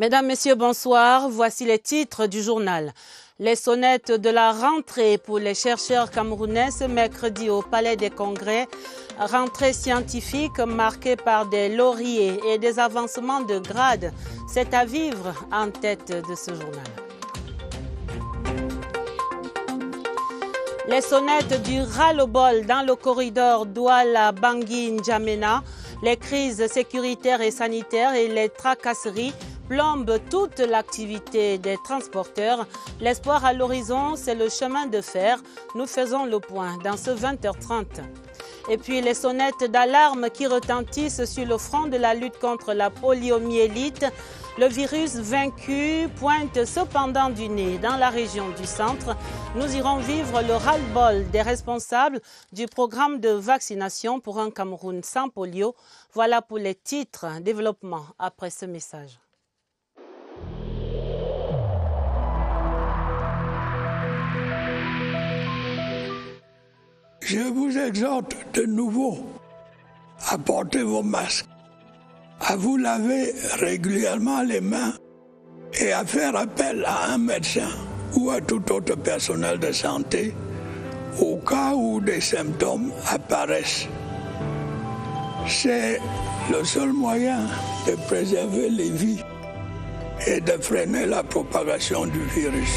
Mesdames, Messieurs, bonsoir. Voici les titres du journal. Les sonnettes de la rentrée pour les chercheurs camerounais ce mercredi au Palais des Congrès. Rentrée scientifique marquée par des lauriers et des avancements de grade. C'est à vivre en tête de ce journal. Les sonnettes du ras-le-bol dans le corridor Douala-Bangui-N'Djamena. Les crises sécuritaires et sanitaires et les tracasseries plombent toute l'activité des transporteurs. L'espoir à l'horizon, c'est le chemin de fer. Nous faisons le point dans ce 20h30. Et puis les sonnettes d'alarme qui retentissent sur le front de la lutte contre la poliomyélite. Le virus vaincu pointe cependant du nez dans la région du centre. Nous irons vivre le ras-le-bol des responsables du programme de vaccination pour un Cameroun sans polio. Voilà pour les titres. Développement après ce message. Je vous exhorte de nouveau à porter vos masques, à vous laver régulièrement les mains et à faire appel à un médecin ou à tout autre personnel de santé au cas où des symptômes apparaissent. C'est le seul moyen de préserver les vies et de freiner la propagation du virus.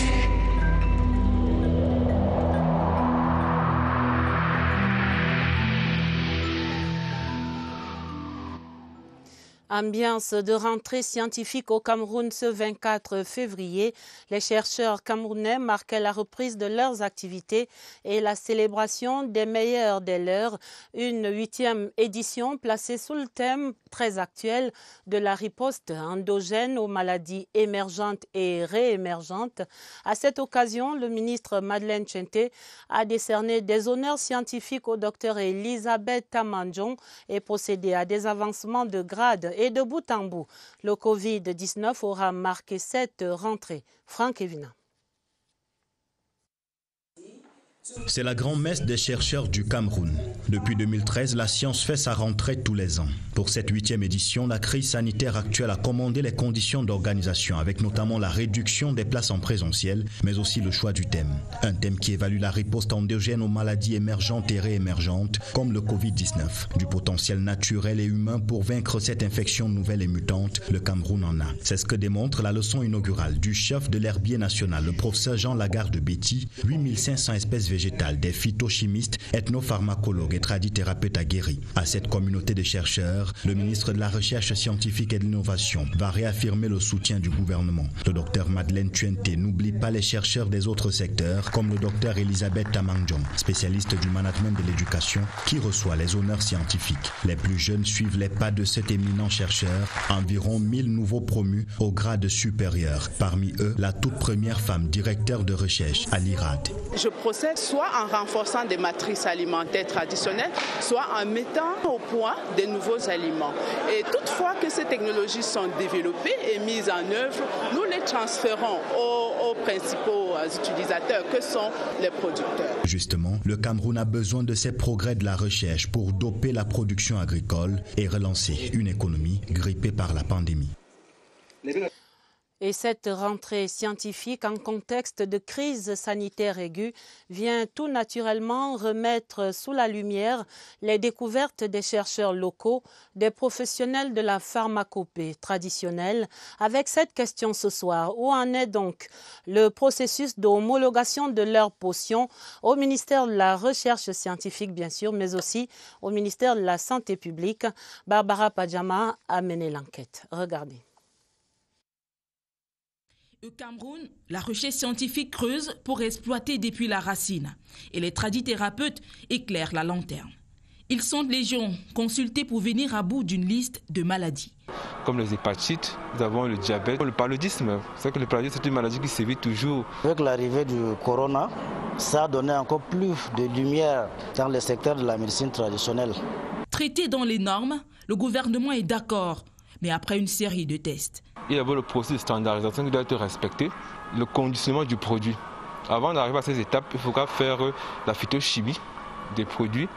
Ambiance de rentrée scientifique au Cameroun ce 24 février. Les chercheurs camerounais marquaient la reprise de leurs activités et la célébration des meilleurs des leurs. Une 8e édition placée sous le thème très actuel de la riposte endogène aux maladies émergentes et réémergentes. À cette occasion, le ministre Madeleine Tchente a décerné des honneurs scientifiques au docteur Elisabeth Tamandjong et procédé à des avancements de grade. Et de bout en bout, le Covid-19 aura marqué cette rentrée. Franck Evina. C'est la grand-messe des chercheurs du Cameroun. Depuis 2013, la science fait sa rentrée tous les ans. Pour cette 8e édition, la crise sanitaire actuelle a commandé les conditions d'organisation, avec notamment la réduction des places en présentiel, mais aussi le choix du thème. Un thème qui évalue la riposte endogène aux maladies émergentes et réémergentes, comme le Covid-19. Du potentiel naturel et humain pour vaincre cette infection nouvelle et mutante, le Cameroun en a. C'est ce que démontre la leçon inaugurale du chef de l'herbier national, le professeur Jean Lagarde-Betty. 8500 espèces végétales, des phytochimistes, ethnopharmacologues et tradithérapeutes aguerris. À cette communauté de chercheurs, le ministre de la Recherche scientifique et de l'Innovation va réaffirmer le soutien du gouvernement. Le docteur Madeleine Tchente n'oublie pas les chercheurs des autres secteurs, comme le docteur Elisabeth Tamandjong, spécialiste du management de l'éducation, qui reçoit les honneurs scientifiques. Les plus jeunes suivent les pas de cet éminent chercheur, environ 1000 nouveaux promus au grade supérieur. Parmi eux, la toute première femme directeur de recherche à l'IRAD. Je procède soit en renforçant des matrices alimentaires traditionnelles, soit en mettant au point des nouveaux aliments. Et toutefois que ces technologies sont développées et mises en œuvre, nous les transférons aux principaux utilisateurs que sont les producteurs. Justement, le Cameroun a besoin de ces progrès de la recherche pour doper la production agricole et relancer une économie grippée par la pandémie. Et cette rentrée scientifique en contexte de crise sanitaire aiguë vient tout naturellement remettre sous la lumière les découvertes des chercheurs locaux, des professionnels de la pharmacopée traditionnelle. Avec cette question ce soir, où en est donc le processus d'homologation de leurs potions au ministère de la Recherche scientifique bien sûr, mais aussi au ministère de la Santé publique? Barbara Padjama a mené l'enquête. Regardez. Au Cameroun, la recherche scientifique creuse pour exploiter depuis la racine et les tradithérapeutes éclairent la lanterne. Ils sont légion, consultés pour venir à bout d'une liste de maladies. Comme les hépatites, nous avons le diabète, le paludisme. C'est vrai que le paludisme, c'est une maladie qui sévit toujours. Avec l'arrivée du corona, ça a donné encore plus de lumière dans le secteur de la médecine traditionnelle. Traité dans les normes, le gouvernement est d'accord, mais après une série de tests. Il y a le processus de standardisation qui doit être respecté, le conditionnement du produit. Avant d'arriver à ces étapes, il faudra faire la phytochimie des produits.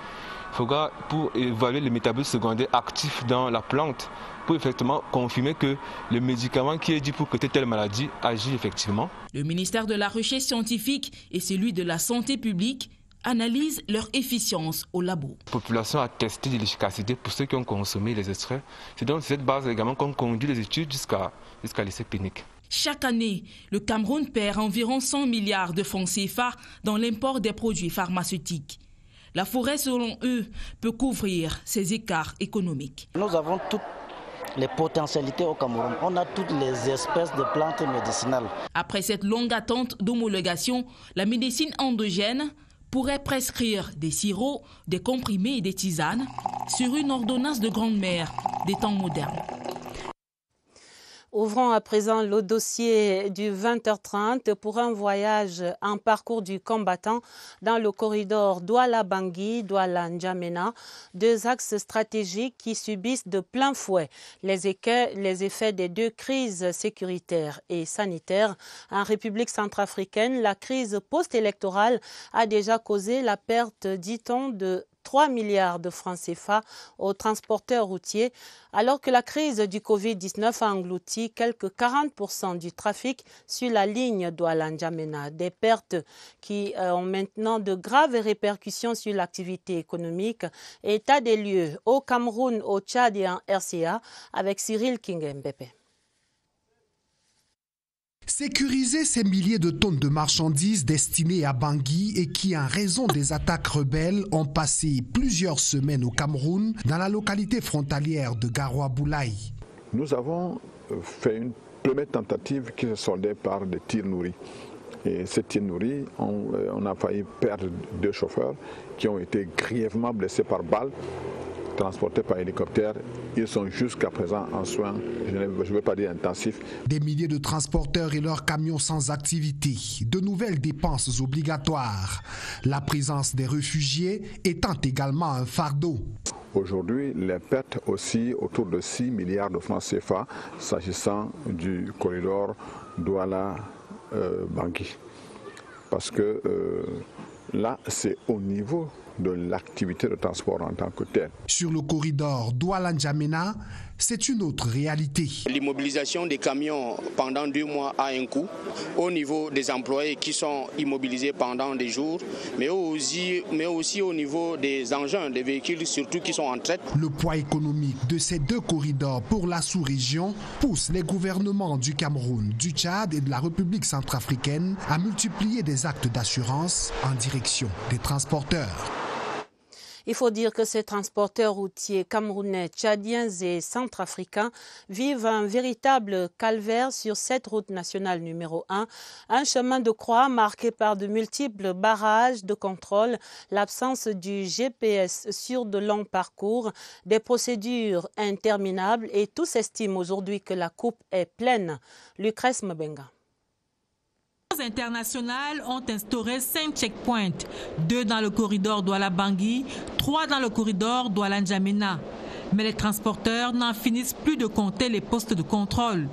Il faudra, pour évaluer les métabolismes secondaires actifs dans la plante, pour effectivement confirmer que le médicament qui est dit pour traiter telle maladie agit effectivement. Le ministère de la Recherche scientifique et celui de la Santé publique analysent leur efficience au labo. La population a testé de l'efficacité pour ceux qui ont consommé les extraits. C'est donc cette base également qu'on conduit les études jusqu'à l'essai clinique. Chaque année, le Cameroun perd environ 100 milliards de francs CFA dans l'import des produits pharmaceutiques. La forêt, selon eux, peut couvrir ces écarts économiques. Nous avons toutes les potentialités au Cameroun. On a toutes les espèces de plantes médicinales. Après cette longue attente d'homologation, la médecine endogène pourrait prescrire des sirops, des comprimés et des tisanes sur une ordonnance de grande-mère des temps modernes. Ouvrons à présent le dossier du 20h30 pour un voyage en parcours du combattant dans le corridor Douala-Bangui, Douala-N'Djamena, deux axes stratégiques qui subissent de plein fouet les effets des deux crises sécuritaires et sanitaires. En République centrafricaine, la crise post-électorale a déjà causé la perte, dit-on, de 3 milliards de francs CFA aux transporteurs routiers, alors que la crise du Covid-19 a englouti quelques 40% du trafic sur la ligne Douala-N'Djamena. Des pertes qui ont maintenant de graves répercussions sur l'activité économique. État des lieux au Cameroun, au Tchad et en RCA avec Cyril Kingembepe. Sécuriser ces milliers de tonnes de marchandises destinées à Bangui et qui, en raison des attaques rebelles, ont passé plusieurs semaines au Cameroun, dans la localité frontalière de Garoua-Boulaye. Nous avons fait une première tentative qui se soldait par des tirs nourris. Et ces tirs nourris, on a failli perdre 2 chauffeurs qui ont été grièvement blessés par balles, transportés par hélicoptère. Ils sont jusqu'à présent en soins, je ne veux pas dire intensifs. Des milliers de transporteurs et leurs camions sans activité, de nouvelles dépenses obligatoires. La présence des réfugiés étant également un fardeau. Aujourd'hui, les pertes aussi autour de 6 milliards de francs CFA s'agissant du corridor Douala-Bangui. Parce que là, c'est au niveau de l'activité de transport en tant que telle. Sur le corridor Douala-N'Djamena, c'est une autre réalité. L'immobilisation des camions pendant 2 mois a un coût au niveau des employés qui sont immobilisés pendant des jours, mais aussi au niveau des engins, des véhicules surtout qui sont en traite. Le poids économique de ces 2 corridors pour la sous-région pousse les gouvernements du Cameroun, du Tchad et de la République centrafricaine à multiplier des actes d'assurance en direction des transporteurs. Il faut dire que ces transporteurs routiers camerounais, tchadiens et centrafricains vivent un véritable calvaire sur cette route nationale numéro 1, un chemin de croix marqué par de multiples barrages de contrôle, l'absence du GPS sur de longs parcours, des procédures interminables et tous estiment aujourd'hui que la coupe est pleine. Lucrèce Mbenga. Les internationales ont instauré 5 checkpoints, 2 dans le corridor Douala-Bangui, 3 dans le corridor Douala-N'Djamena. Mais les transporteurs n'en finissent plus de compter les postes de contrôle.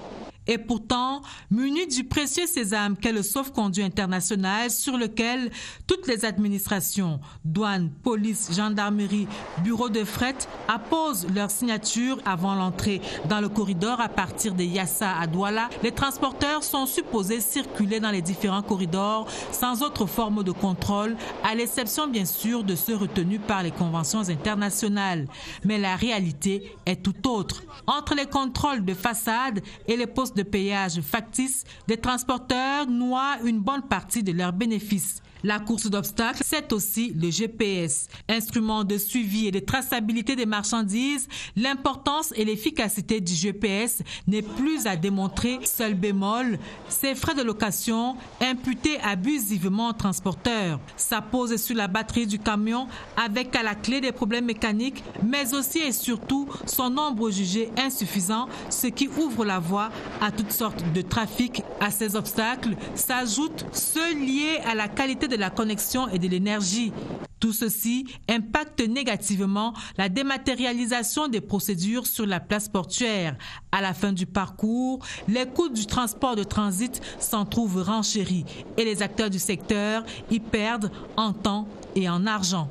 Et pourtant, munis du précieux sésame qu'est le sauf-conduit international sur lequel toutes les administrations, douane, police, gendarmerie, bureau de fret apposent leur signature avant l'entrée dans le corridor à partir de Yassa à Douala, les transporteurs sont supposés circuler dans les différents corridors sans autre forme de contrôle, à l'exception bien sûr de ceux retenus par les conventions internationales. Mais la réalité est tout autre. Entre les contrôles de façade et les postes de péage factices, des transporteurs noient une bonne partie de leurs bénéfices. La course d'obstacles, c'est aussi le GPS. Instrument de suivi et de traçabilité des marchandises, l'importance et l'efficacité du GPS n'est plus à démontrer. Seul bémol, ces frais de location imputés abusivement aux transporteurs. Ça pose sur la batterie du camion avec à la clé des problèmes mécaniques, mais aussi et surtout son nombre jugé insuffisant, ce qui ouvre la voie à toutes sortes de trafics. À ces obstacles s'ajoutent ceux liés à la qualité de la connexion et de l'énergie. Tout ceci impacte négativement la dématérialisation des procédures sur la place portuaire. À la fin du parcours, les coûts du transport de transit s'en trouvent renchéris et les acteurs du secteur y perdent en temps et en argent.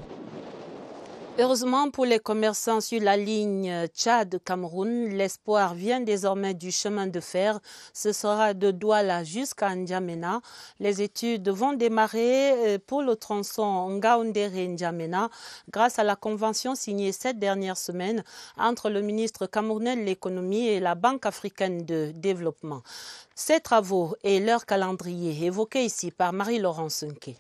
Heureusement pour les commerçants sur la ligne Tchad-Cameroun, l'espoir vient désormais du chemin de fer. Ce sera de Douala jusqu'à N'Djamena. Les études vont démarrer pour le tronçon Ngaoundéré-N'Djamena grâce à la convention signée cette dernière semaine entre le ministre camerounais de l'économie et la Banque africaine de développement. Ces travaux et leur calendrier évoqués ici par Marie-Laurence Sunké.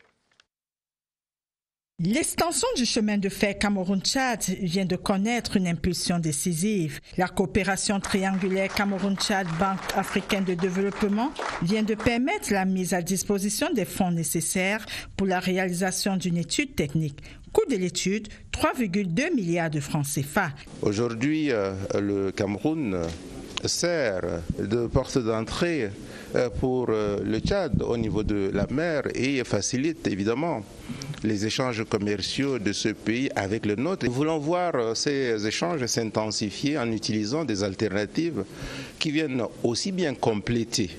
L'extension du chemin de fer Cameroun-Tchad vient de connaître une impulsion décisive. La coopération triangulaire Cameroun-Tchad, Banque africaine de développement, vient de permettre la mise à disposition des fonds nécessaires pour la réalisation d'une étude technique. Coût de l'étude, 3,2 milliards de francs CFA. Aujourd'hui, le Cameroun sert de porte d'entrée pour le Tchad au niveau de la mer et facilite évidemment les échanges commerciaux de ce pays avec le nôtre. Nous voulons voir ces échanges s'intensifier en utilisant des alternatives qui viennent aussi bien compléter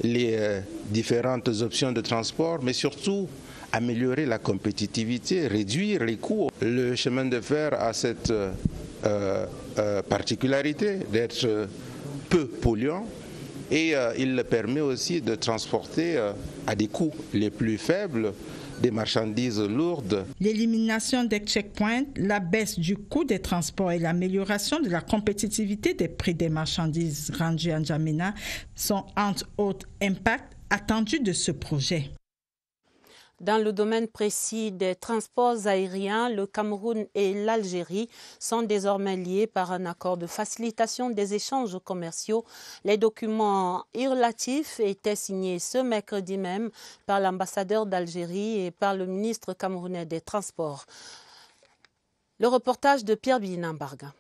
les différentes options de transport, mais surtout améliorer la compétitivité, réduire les coûts. Le chemin de fer a cette particularité d'être peu polluant et il permet aussi de transporter à des coûts les plus faibles des marchandises lourdes. L'élimination des checkpoints, la baisse du coût des transports et l'amélioration de la compétitivité des prix des marchandises rendues à N'Djamena sont entre autres impacts attendus de ce projet. Dans le domaine précis des transports aériens, le Cameroun et l'Algérie sont désormais liés par un accord de facilitation des échanges commerciaux. Les documents relatifs étaient signés ce mercredi même par l'ambassadeur d'Algérie et par le ministre camerounais des Transports. Le reportage de Pierre Bininbarga.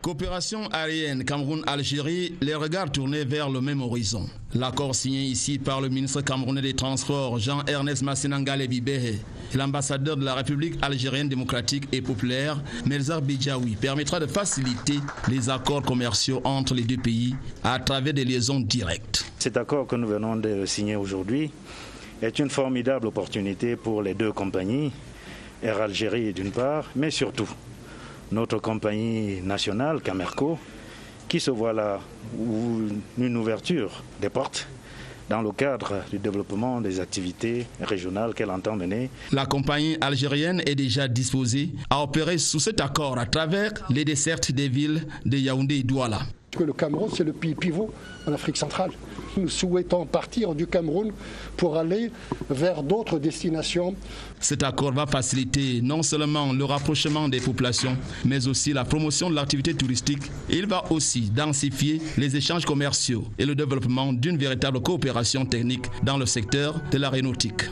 Coopération aérienne Cameroun-Algérie, les regards tournés vers le même horizon. L'accord signé ici par le ministre camerounais des Transports, Jean-Ernest Massenangale Bibéhe, et l'ambassadeur de la République algérienne démocratique et populaire, Melzar Bidjaoui, permettra de faciliter les accords commerciaux entre les deux pays à travers des liaisons directes. Cet accord que nous venons de signer aujourd'hui est une formidable opportunité pour les deux compagnies, Air Algérie d'une part, mais surtout notre compagnie nationale, Camerco, qui se voit là une ouverture des portes dans le cadre du développement des activités régionales qu'elle entend mener. La compagnie algérienne est déjà disposée à opérer sous cet accord à travers les dessertes des villes de Yaoundé et Douala. Le Cameroun, c'est le pays pivot en Afrique centrale. Nous souhaitons partir du Cameroun pour aller vers d'autres destinations. Cet accord va faciliter non seulement le rapprochement des populations, mais aussi la promotion de l'activité touristique. Il va aussi densifier les échanges commerciaux et le développement d'une véritable coopération technique dans le secteur de l'aéronautique.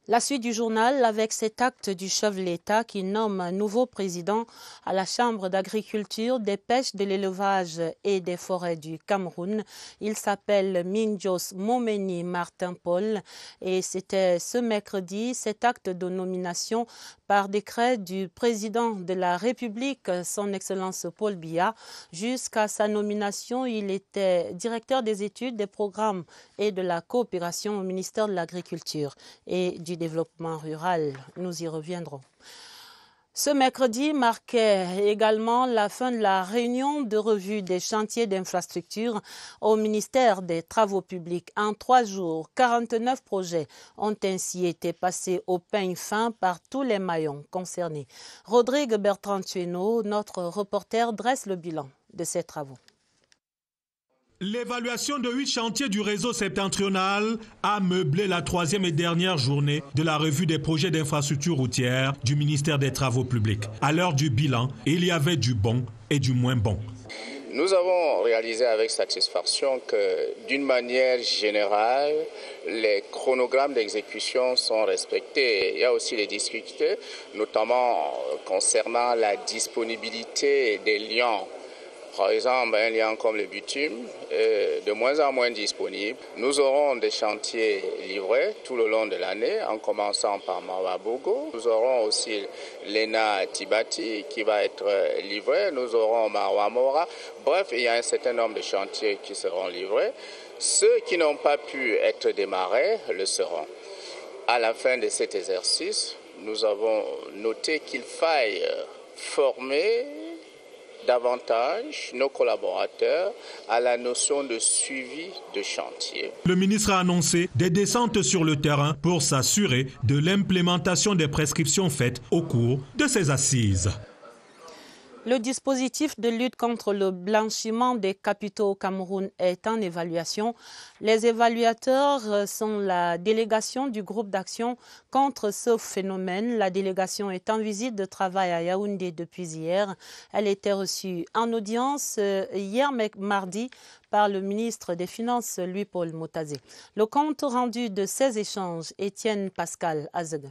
La suite du journal avec cet acte du chef de l'État qui nomme un nouveau président à la Chambre d'agriculture, des pêches, de l'élevage et des forêts du Cameroun. Il s'appelle Minjos Momeni Martin Paul et c'était ce mercredi cet acte de nomination par décret du président de la République, son Excellence Paul Biya. Jusqu'à sa nomination, il était directeur des études, des programmes et de la coopération au ministère de l'Agriculture et du Développement rural. Nous y reviendrons. Ce mercredi marquait également la fin de la réunion de revue des chantiers d'infrastructure au ministère des Travaux publics. En 3 jours, 49 projets ont ainsi été passés au peigne fin par tous les maillons concernés. Rodrigue Bertrand-Tueno, notre reporter, dresse le bilan de ces travaux. L'évaluation de 8 chantiers du réseau septentrional a meublé la 3e et dernière journée de la revue des projets d'infrastructure routière du ministère des Travaux publics. À l'heure du bilan, il y avait du bon et du moins bon. Nous avons réalisé avec satisfaction que, d'une manière générale, les chronogrammes d'exécution sont respectés. Il y a aussi des difficultés, notamment concernant la disponibilité des liens. Par exemple, un lien comme le bitume est de moins en moins disponible. Nous aurons des chantiers livrés tout le long de l'année, en commençant par Mawabogo. Nous aurons aussi l'ENA Tibati qui va être livré. Nous aurons Mawamora. Bref, il y a un certain nombre de chantiers qui seront livrés. Ceux qui n'ont pas pu être démarrés le seront. À la fin de cet exercice, nous avons noté qu'il faille former davantage nos collaborateurs à la notion de suivi de chantier. Le ministre a annoncé des descentes sur le terrain pour s'assurer de l'implémentation des prescriptions faites au cours de ces assises. Le dispositif de lutte contre le blanchiment des capitaux au Cameroun est en évaluation. Les évaluateurs sont la délégation du groupe d'action contre ce phénomène. La délégation est en visite de travail à Yaoundé depuis hier. Elle était reçue en audience hier mardi par le ministre des Finances, Louis-Paul Motazé. Le compte rendu de ces échanges, Étienne Pascal Azeg.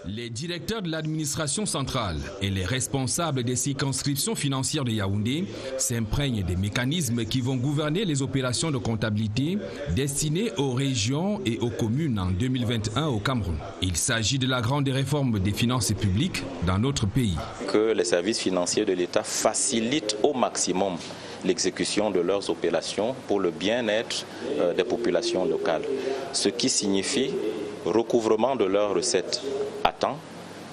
Les directeurs de l'administration centrale et les responsables des circonscriptions financières de Yaoundé s'imprègnent des mécanismes qui vont gouverner les opérations de comptabilité destinées aux régions et aux communes en 2021 au Cameroun. Il s'agit de la grande réforme des finances publiques dans notre pays. Que les services financiers de l'État facilitent au maximum l'exécution de leurs opérations pour le bien-être des populations locales. Ce qui signifie recouvrement de leurs recettes à temps,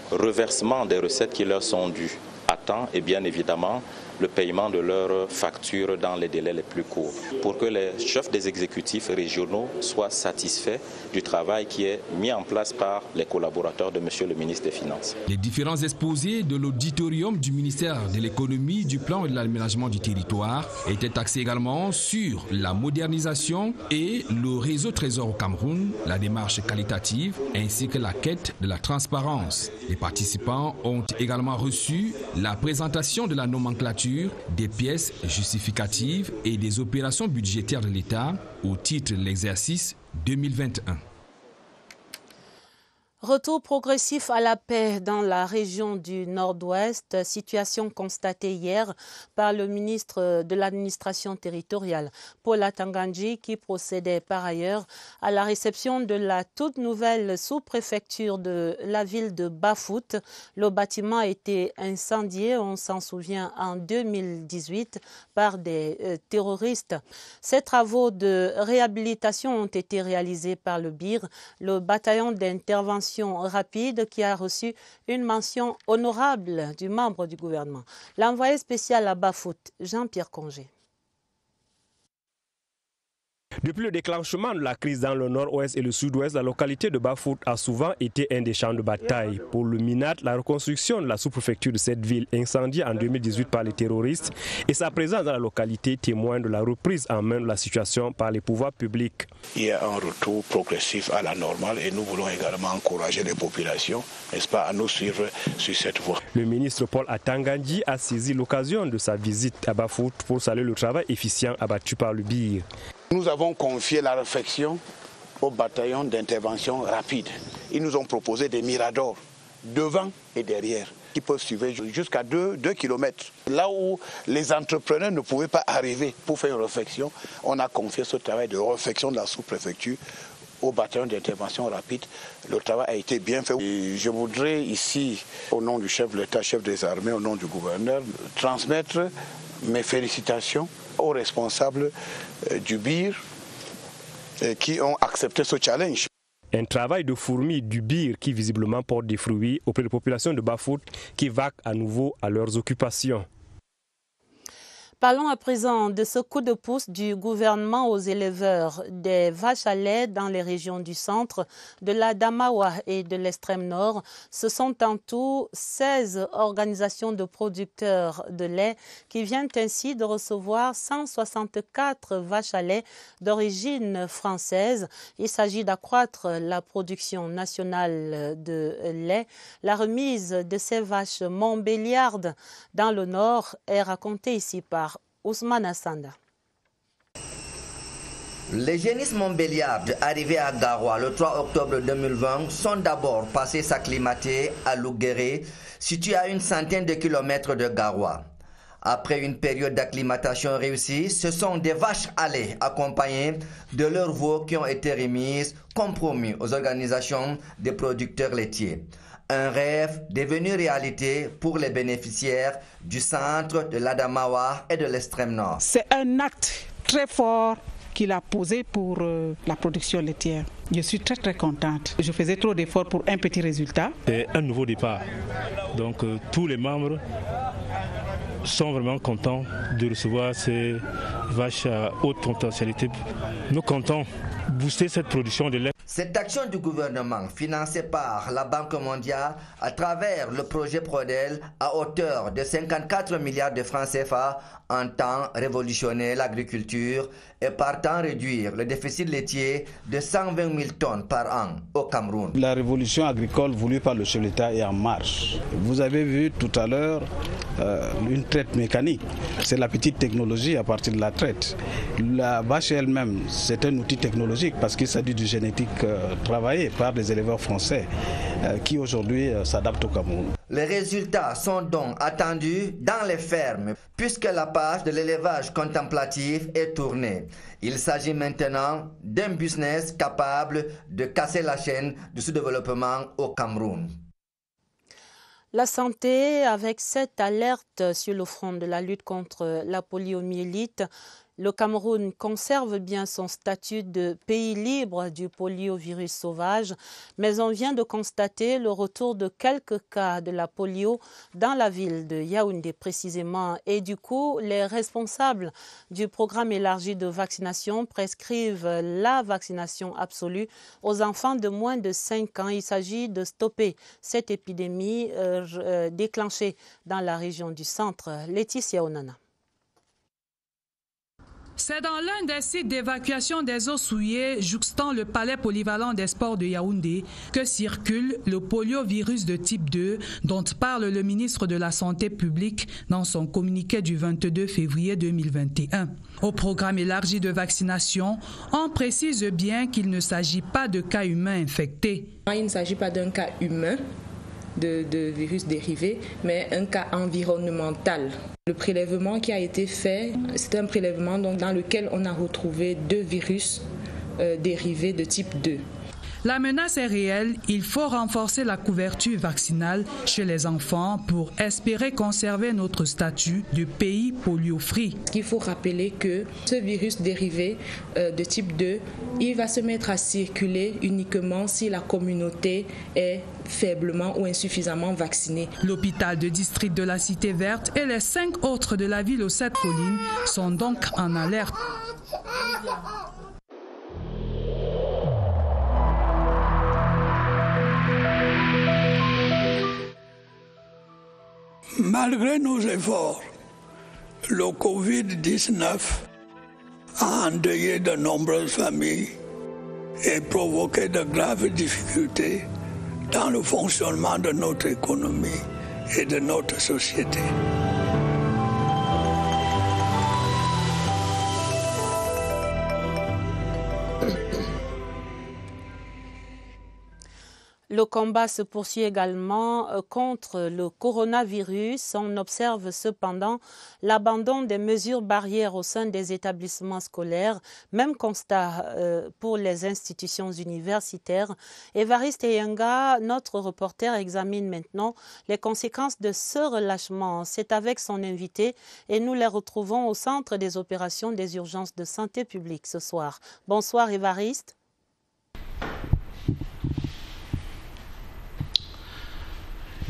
reversement des recettes qui leur sont dues à temps et bien évidemment le paiement de leurs factures dans les délais les plus courts pour que les chefs des exécutifs régionaux soient satisfaits du travail qui est mis en place par les collaborateurs de Monsieur le ministre des Finances. Les différents exposés de l'auditorium du ministère de l'économie, du plan et de l'aménagement du territoire étaient axés également sur la modernisation et le réseau Trésor au Cameroun, la démarche qualitative ainsi que la quête de la transparence. Les participants ont également reçu la présentation de la nomenclature des pièces justificatives et des opérations budgétaires de l'État au titre de l'exercice 2021. Retour progressif à la paix dans la région du Nord-Ouest, situation constatée hier par le ministre de l'administration territoriale, Paul Atangandji, qui procédait par ailleurs à la réception de la toute nouvelle sous-préfecture de la ville de Bafout. Le bâtiment a été incendié, on s'en souvient, en 2018 par des terroristes. Ces travaux de réhabilitation ont été réalisés par le BIR, le bataillon d'intervention rapide, qui a reçu une mention honorable du membre du gouvernement. L'envoyé spécial à Bafout, Jean-Pierre Congé. Depuis le déclenchement de la crise dans le nord-ouest et le sud-ouest, la localité de Bafout a souvent été un des champs de bataille. Pour le MINAT, la reconstruction de la sous-préfecture de cette ville incendiée en 2018 par les terroristes et sa présence dans la localité témoigne de la reprise en main de la situation par les pouvoirs publics. Il y a un retour progressif à la normale et nous voulons également encourager les populations, n'est-ce pas, à nous suivre sur cette voie. Le ministre Paul Atangandji a saisi l'occasion de sa visite à Bafout pour saluer le travail efficient abattu par le BIR. Nous avons confié la réflexion au bataillon d'intervention rapide. Ils nous ont proposé des miradors devant et derrière qui peuvent suivre jusqu'à 2 km. Là où les entrepreneurs ne pouvaient pas arriver pour faire une réflexion, on a confié ce travail de réflexion de la sous-préfecture au bataillon d'intervention rapide. Le travail a été bien fait. Et je voudrais ici, au nom du chef de l'État, chef des armées, au nom du gouverneur, transmettre mes félicitations aux responsables du BIR qui ont accepté ce challenge. Un travail de fourmi du BIR qui visiblement porte des fruits auprès de la population de Bafout qui vaquent à nouveau à leurs occupations. Parlons à présent de ce coup de pouce du gouvernement aux éleveurs des vaches à lait dans les régions du centre, de la Damawa et de l'extrême nord. Ce sont en tout 16 organisations de producteurs de lait qui viennent ainsi de recevoir 164 vaches à lait d'origine française. Il s'agit d'accroître la production nationale de lait. La remise de ces vaches montbéliardes dans le nord est racontée ici par Ousmane Assanda. Les génisses montbéliardes arrivés à Garoua le 3 octobre 2020 sont d'abord passés s'acclimater à Louguéré, situé à une centaine de kilomètres de Garoua. Après une période d'acclimatation réussie, ce sont des vaches à lait accompagnées de leurs veaux qui ont été remises, compromis aux organisations des producteurs laitiers. Un rêve devenu réalité pour les bénéficiaires du centre de l'Adamawa et de l'extrême nord. C'est un acte très fort qu'il a posées pour la production laitière. Je suis très très contente. Je faisais trop d'efforts pour un petit résultat. C'est un nouveau départ. Donc tous les membres sont vraiment contents de recevoir ces vaches à haute potentialité. Nous comptons booster cette production de lait. Cette action du gouvernement, financée par la Banque mondiale à travers le projet Prodel à hauteur de 54 milliards de francs CFA, entend révolutionner l'agriculture et partant réduire le déficit laitier de 120 000 tonnes par an au Cameroun. La révolution agricole voulue par le chef de l'État est en marche. Vous avez vu tout à l'heure une traite mécanique. C'est la petite technologie à partir de la traite. La vache elle-même, c'est un outil technologique parce qu'il s'agit du génétique travaillé par des éleveurs français qui aujourd'hui s'adaptent au Cameroun. Les résultats sont donc attendus dans les fermes puisque la page de l'élevage contemplatif est tournée. Il s'agit maintenant d'un business capable de casser la chaîne du sous-développement au Cameroun. La santé, avec cette alerte sur le front de la lutte contre la poliomyélite, le Cameroun conserve bien son statut de pays libre du poliovirus sauvage, mais on vient de constater le retour de quelques cas de la polio dans la ville de Yaoundé précisément. Et du coup, les responsables du programme élargi de vaccination prescrivent la vaccination absolue aux enfants de moins de 5 ans. Il s'agit de stopper cette épidémie déclenchée dans la région du centre. Laetitia Onana. C'est dans l'un des sites d'évacuation des eaux souillées, jouxtant le palais polyvalent des sports de Yaoundé, que circule le poliovirus de type 2 dont parle le ministre de la Santé publique dans son communiqué du 22 février 2021. Au programme élargi de vaccination, on précise bien qu'il ne s'agit pas de cas humains infectés. Il ne s'agit pas d'un cas humain de virus dérivé, mais un cas environnemental. Le prélèvement qui a été fait, c'est un prélèvement donc, dans lequel on a retrouvé 2 virus dérivés de type 2. La menace est réelle, il faut renforcer la couverture vaccinale chez les enfants pour espérer conserver notre statut de pays polio-free. Il faut rappeler que ce virus dérivé de type 2, il va se mettre à circuler uniquement si la communauté est faiblement ou insuffisamment vaccinée. L'hôpital de district de la Cité Verte et les 5 autres de la ville aux 7 collines sont donc en alerte. Malgré nos efforts, le Covid-19 a endeuillé de nombreuses familles et provoqué de graves difficultés dans le fonctionnement de notre économie et de notre société. Le combat se poursuit également contre le coronavirus. On observe cependant l'abandon des mesures barrières au sein des établissements scolaires. Même constat pour les institutions universitaires. Évariste Eyanga, notre reporter, examine maintenant les conséquences de ce relâchement. C'est avec son invité et nous les retrouvons au centre des opérations des urgences de santé publique ce soir. Bonsoir Évariste.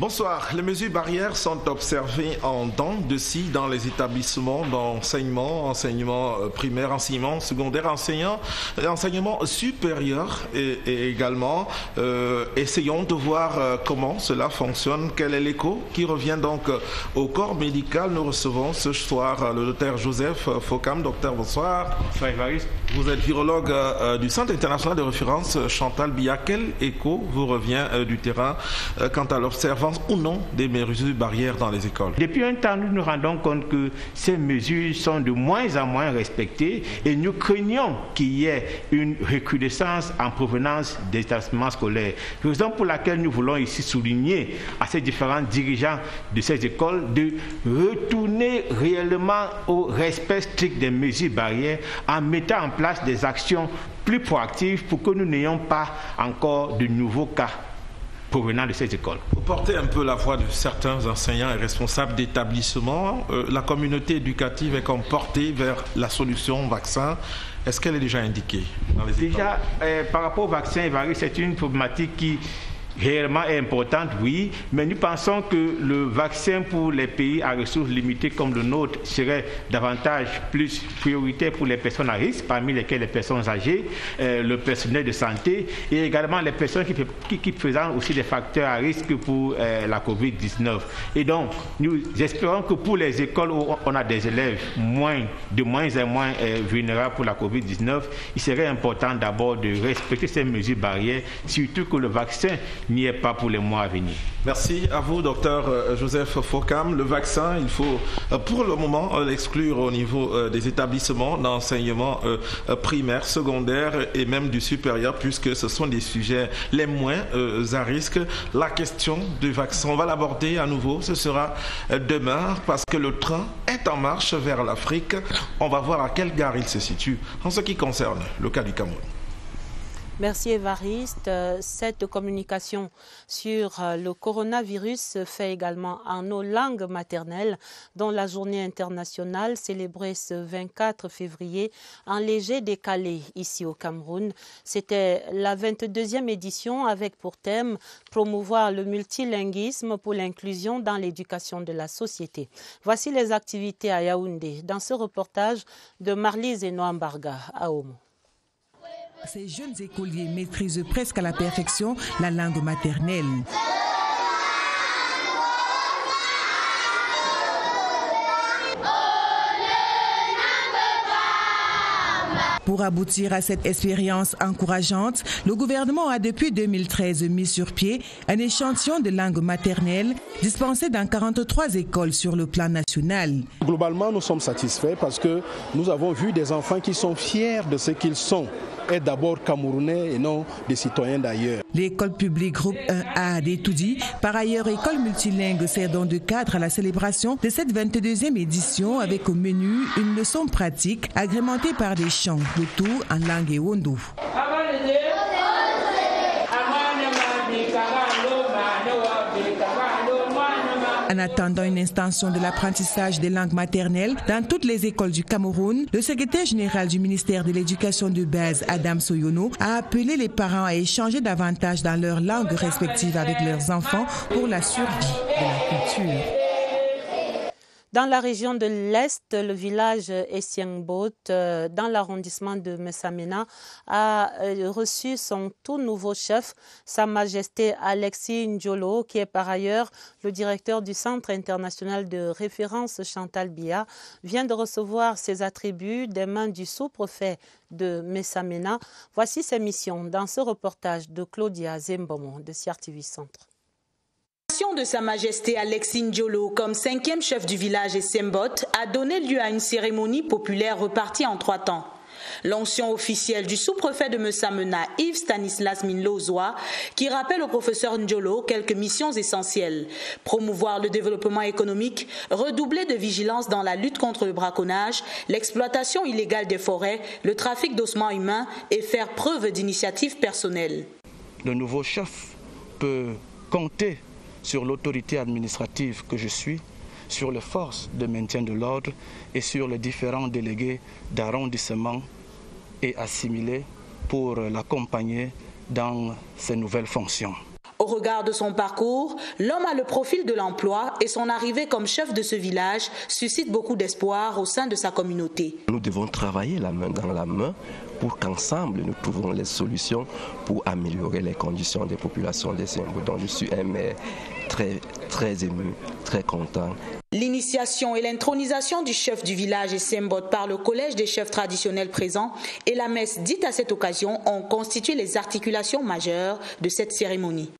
Bonsoir. Les mesures barrières sont observées en dents de scie dans les établissements d'enseignement, enseignement primaire, enseignement secondaire, enseignement supérieur et également. Essayons de voir comment cela fonctionne, quel est l'écho qui revient donc au corps médical. Nous recevons ce soir le docteur Joseph Fokam. Docteur, bonsoir. Bonsoir Évariste. Vous êtes virologue du Centre international de référence Chantal Biya. Quel écho vous revient du terrain quant à l'observation ou non des mesures barrières dans les écoles? Depuis un temps, nous nous rendons compte que ces mesures sont de moins en moins respectées et nous craignons qu'il y ait une recrudescence en provenance des établissements scolaires. Raison pour laquelle nous voulons ici souligner à ces différents dirigeants de ces écoles de retourner réellement au respect strict des mesures barrières en mettant en place des actions plus proactives pour que nous n'ayons pas encore de nouveaux cas provenant de ces écoles. Vous portez un peu la voix de certains enseignants et responsables d'établissements. La communauté éducative est comme portée vers la solution vaccin. Est-ce qu'elle est déjà indiquée dans les écoles? Déjà, par rapport au vaccin et virus, c'est une problématique qui réellement importante, oui, mais nous pensons que le vaccin pour les pays à ressources limitées comme le nôtre serait davantage plus prioritaire pour les personnes à risque, parmi lesquelles les personnes âgées, le personnel de santé et également les personnes qui présentent aussi des facteurs à risque pour la COVID-19. Et donc, nous espérons que pour les écoles où on a des élèves de moins en moins vulnérables pour la COVID-19, il serait important d'abord de respecter ces mesures barrières, surtout que le vaccin n'y est pas pour les mois à venir. Merci à vous, docteur Joseph Fokam. Le vaccin, il faut pour le moment l'exclure au niveau des établissements d'enseignement primaire, secondaire et même du supérieur, puisque ce sont des sujets les moins à risque. La question du vaccin, on va l'aborder à nouveau, ce sera demain, parce que le train est en marche vers l'Afrique. On va voir à quelle gare il se situe en ce qui concerne le cas du Cameroun. Merci Évariste. Cette communication sur le coronavirus se fait également en nos langues maternelles, dont la journée internationale célébrée ce 24 février en léger décalé ici au Cameroun. C'était la 22e édition avec pour thème promouvoir le multilinguisme pour l'inclusion dans l'éducation de la société. Voici les activités à Yaoundé dans ce reportage de Marlise Enoambarga à Omo. Ces jeunes écoliers maîtrisent presque à la perfection la langue maternelle. Pour aboutir à cette expérience encourageante, le gouvernement a depuis 2013 mis sur pied un échantillon de langue maternelle dispensé dans 43 écoles sur le plan national. Globalement, nous sommes satisfaits parce que nous avons vu des enfants qui sont fiers de ce qu'ils sont. Est d'abord camerounais et non des citoyens d'ailleurs. L'école publique groupe 1A d'Etoudi, par ailleurs école multilingue, sert donc de cadre à la célébration de cette 22e édition avec au menu une leçon pratique agrémentée par des chants, le tout en langue ewondo. En attendant une extension de l'apprentissage des langues maternelles dans toutes les écoles du Cameroun, le secrétaire général du ministère de l'Éducation de base, Adam Soyono, a appelé les parents à échanger davantage dans leurs langues respectives avec leurs enfants pour la survie de la culture. Dans la région de l'Est, le village Essiengbot, dans l'arrondissement de Messamena, a reçu son tout nouveau chef, Sa Majesté Alexis Ndjolo, qui est par ailleurs le directeur du Centre international de référence Chantal Biya, vient de recevoir ses attributs des mains du sous-préfet de Messamena. Voici ses missions dans ce reportage de Claudia Zembomo de CRTV Centre. De Sa Majesté Alexis Ndjolo comme 5e chef du village Essiengbot a donné lieu à une cérémonie populaire repartie en 3 temps. L'onction officielle du sous-préfet de Messamena, Yves Stanislas Minlozoa, qui rappelle au professeur Ndjolo quelques missions essentielles. Promouvoir le développement économique, redoubler de vigilance dans la lutte contre le braconnage, l'exploitation illégale des forêts, le trafic d'ossements humains et faire preuve d'initiative personnelle. Le nouveau chef peut compter sur l'autorité administrative que je suis, sur les forces de maintien de l'ordre et sur les différents délégués d'arrondissement et assimilés pour l'accompagner dans ses nouvelles fonctions. Au regard de son parcours, l'homme a le profil de l'emploi et son arrivée comme chef de ce village suscite beaucoup d'espoir au sein de sa communauté. Nous devons travailler la main dans la main pour qu'ensemble nous trouvons les solutions pour améliorer les conditions des populations des Essiengbot, dont je suis un maire très ému, très content. L'initiation et l'intronisation du chef du village Essiengbot par le collège des chefs traditionnels présents et la messe dite à cette occasion ont constitué les articulations majeures de cette cérémonie.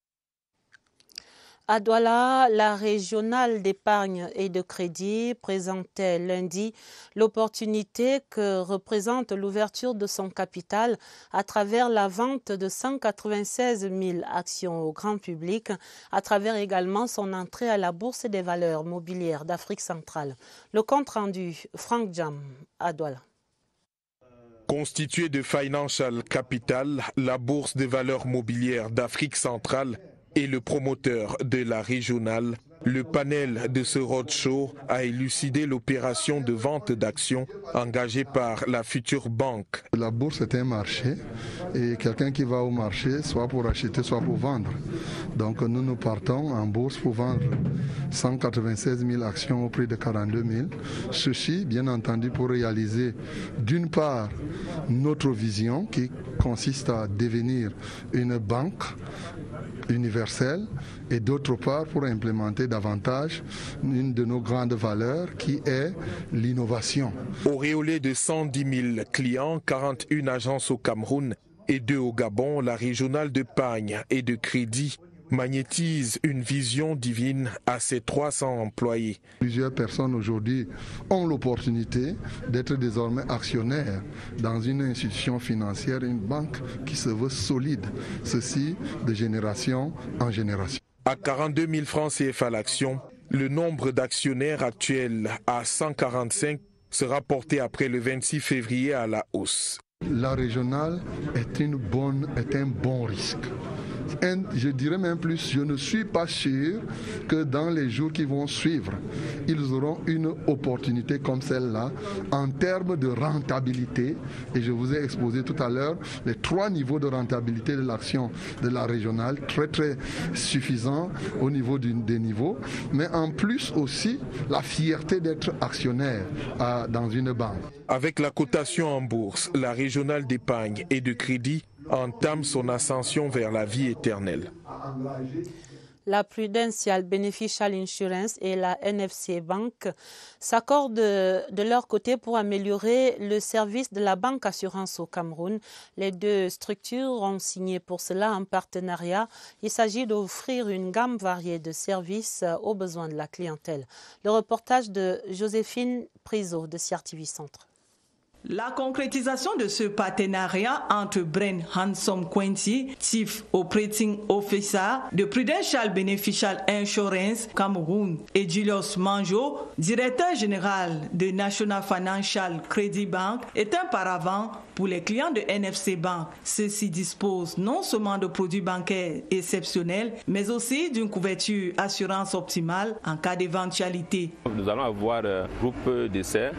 À Douala, la régionale d'épargne et de crédit présentait lundi l'opportunité que représente l'ouverture de son capital à travers la vente de 196 000 actions au grand public, à travers également son entrée à la Bourse des valeurs mobilières d'Afrique centrale. Le compte rendu, Franck Jam, à Douala. Constituée de Financial Capital, la Bourse des valeurs mobilières d'Afrique centrale et le promoteur de la régionale. Le panel de ce roadshow a élucidé l'opération de vente d'actions engagée par la future banque. La bourse est un marché et quelqu'un qui va au marché soit pour acheter, soit pour vendre. Donc nous partons en bourse pour vendre 196 000 actions au prix de 42 000. Ceci, bien entendu, pour réaliser d'une part notre vision qui consiste à devenir une banque universelle et d'autre part pour implémenter davantage une de nos grandes valeurs qui est l'innovation. Auréolée de 110 000 clients, 41 agences au Cameroun et 2 au Gabon, la régionale de Pagne et de Crédit magnétise une vision divine à ses 300 employés. Plusieurs personnes aujourd'hui ont l'opportunité d'être désormais actionnaires dans une institution financière, une banque qui se veut solide, ceci de génération en génération. À 42 000 francs CFA l'action, le nombre d'actionnaires actuel à 145 sera porté après le 26 février à la hausse. La régionale est un bon risque. Je dirais même plus, je ne suis pas sûr que dans les jours qui vont suivre, ils auront une opportunité comme celle-là en termes de rentabilité. Et je vous ai exposé tout à l'heure les 3 niveaux de rentabilité de l'action de la régionale, très suffisants au niveau des niveaux, mais en plus aussi la fierté d'être actionnaire dans une banque. Avec la cotation en bourse, la régionale d'épargne et de crédit entame son ascension vers la vie éternelle. La Prudential Beneficial Insurance et la NFC Bank s'accordent de leur côté pour améliorer le service de la banque assurance au Cameroun. Les 2 structures ont signé pour cela un partenariat. Il s'agit d'offrir une gamme variée de services aux besoins de la clientèle. Le reportage de Joséphine Priso de CRTV Centre. La concrétisation de ce partenariat entre Bren Hansom Quincy, Chief Operating Officer de Prudential Beneficial Insurance Cameroun, et Julius Manjo, directeur général de National Financial Credit Bank, est un paravent pour les clients de NFC Bank. Ceux-ci disposent non seulement de produits bancaires exceptionnels, mais aussi d'une couverture assurance optimale en cas d'éventualité. Nous allons avoir un groupe d'essais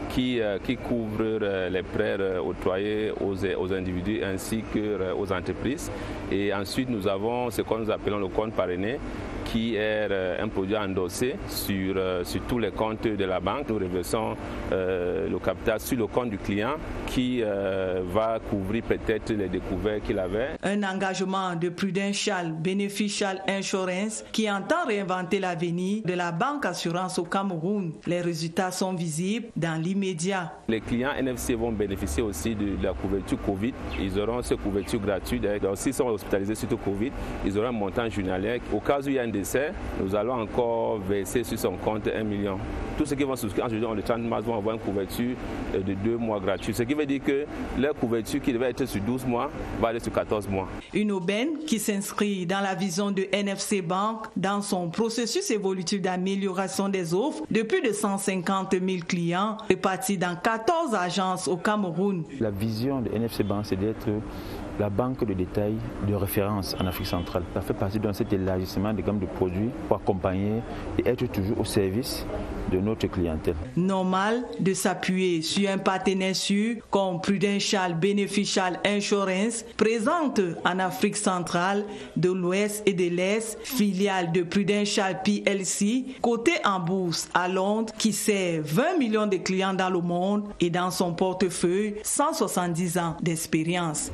qui couvre les prêts octroyés aux individus ainsi qu'aux entreprises. Et ensuite, nous avons ce que nous appelons le compte parrainé, qui est un produit endossé sur tous les comptes de la banque. Nous reversons le capital sur le compte du client qui va couvrir peut-être les découvertes qu'il avait. Un engagement de Prudential Beneficial Insurance qui entend réinventer l'avenir de la banque assurance au Cameroun. Les résultats sont visibles dans l'immédiat. Les clients NFC vont bénéficier aussi de la couverture Covid. Ils auront cette couverture gratuite. Donc, s'ils sont hospitalisés suite au Covid, ils auront un montant journalier. Au cas où il y a un décès, nous allons encore verser sur son compte 1 million. Tous ceux qui vont souscrire en le 30 mars vont avoir une couverture de 2 mois gratuite. Ce qui veut dire que leur couverture qui devait être sur 12 mois va aller sur 14 mois. Une aubaine qui s'inscrit dans la vision de NFC Bank dans son processus évolutif d'amélioration des offres de plus de 150 000 clients répartis dans 14 agences au Cameroun. La vision de NFC Bank, c'est d'être la banque de détail de référence en Afrique centrale. Ça fait partie de cet élargissement des gammes de produits pour accompagner et être toujours au service de notre clientèle. Normal de s'appuyer sur un partenaire sûr comme Prudential Beneficial Insurance, présente en Afrique centrale, de l'Ouest et de l'Est, filiale de Prudential PLC, cotée en bourse à Londres, qui sert 20 millions de clients dans le monde et dans son portefeuille 170 ans d'expérience.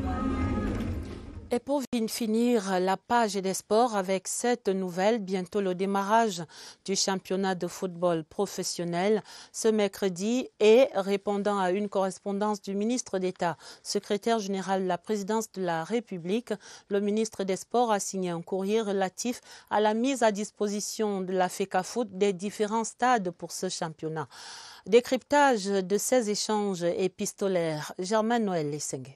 Et pour finir la page des sports avec cette nouvelle, bientôt le démarrage du championnat de football professionnel ce mercredi, et répondant à une correspondance du ministre d'État, secrétaire général de la présidence de la République, le ministre des Sports a signé un courrier relatif à la mise à disposition de la FECAFOOT des différents stades pour ce championnat. Décryptage de ces échanges épistolaires, Germaine Noël Lessengue.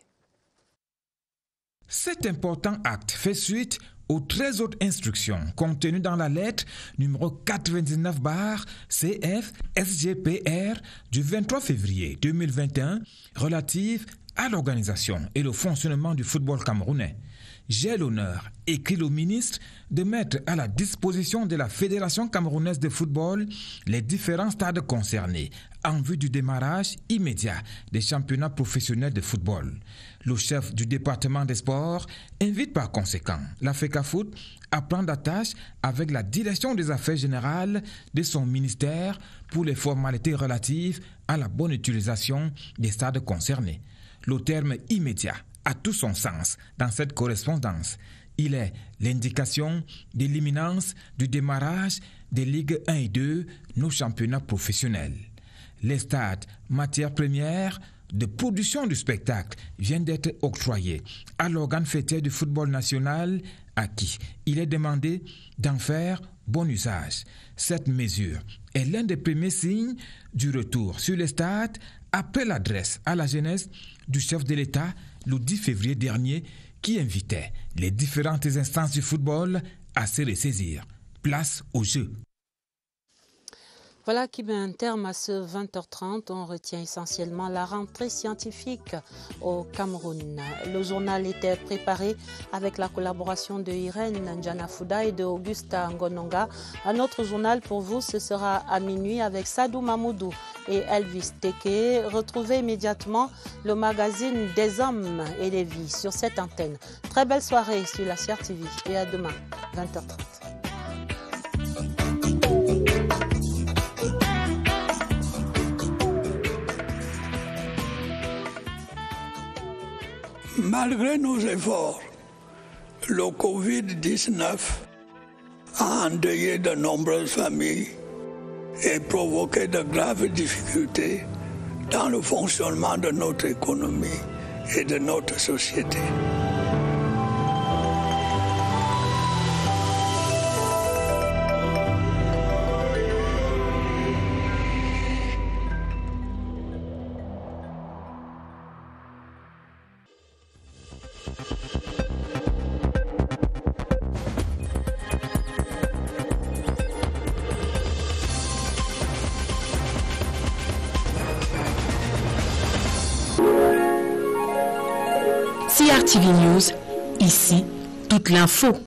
Cet important acte fait suite aux 13 autres instructions contenues dans la lettre numéro 99/CF-SGPR du 23 février 2021 relative à l'organisation et le fonctionnement du football camerounais. j'ai l'honneur, écrit le ministre, de mettre à la disposition de la Fédération camerounaise de football les différents stades concernés en vue du démarrage immédiat des championnats professionnels de football. Le chef du département des sports invite par conséquent la FECAFOOT à prendre attache avec la direction des affaires générales de son ministère pour les formalités relatives à la bonne utilisation des stades concernés. Le terme immédiat a tout son sens dans cette correspondance. Il est l'indication de l'imminence du démarrage des Ligues 1 et 2, nos championnats professionnels. Les stades, matières premières de production du spectacle, viennent d'être octroyés à l'organe fêtier du football national à qui il est demandé d'en faire bon usage. Cette mesure est l'un des premiers signes du retour sur les stades après l'adresse à la jeunesse du chef de l'État le 10 février dernier qui invitait les différentes instances du football à se ressaisir. Place au jeu. Voilà qui met un terme à ce 20h30. On retient essentiellement la rentrée scientifique au Cameroun. Le journal était préparé avec la collaboration de Irène Ndjanafouda et de Augusta Ngononga. Un autre journal pour vous, ce sera à minuit avec Sadou Mamoudou et Elvis Teke. Retrouvez immédiatement le magazine des hommes et des vies sur cette antenne. Très belle soirée sur la CRTV et à demain, 20h30. Malgré nos efforts, le Covid-19 a endeuillé de nombreuses familles et provoqué de graves difficultés dans le fonctionnement de notre économie et de notre société. CRTV News, ici, toute l'info.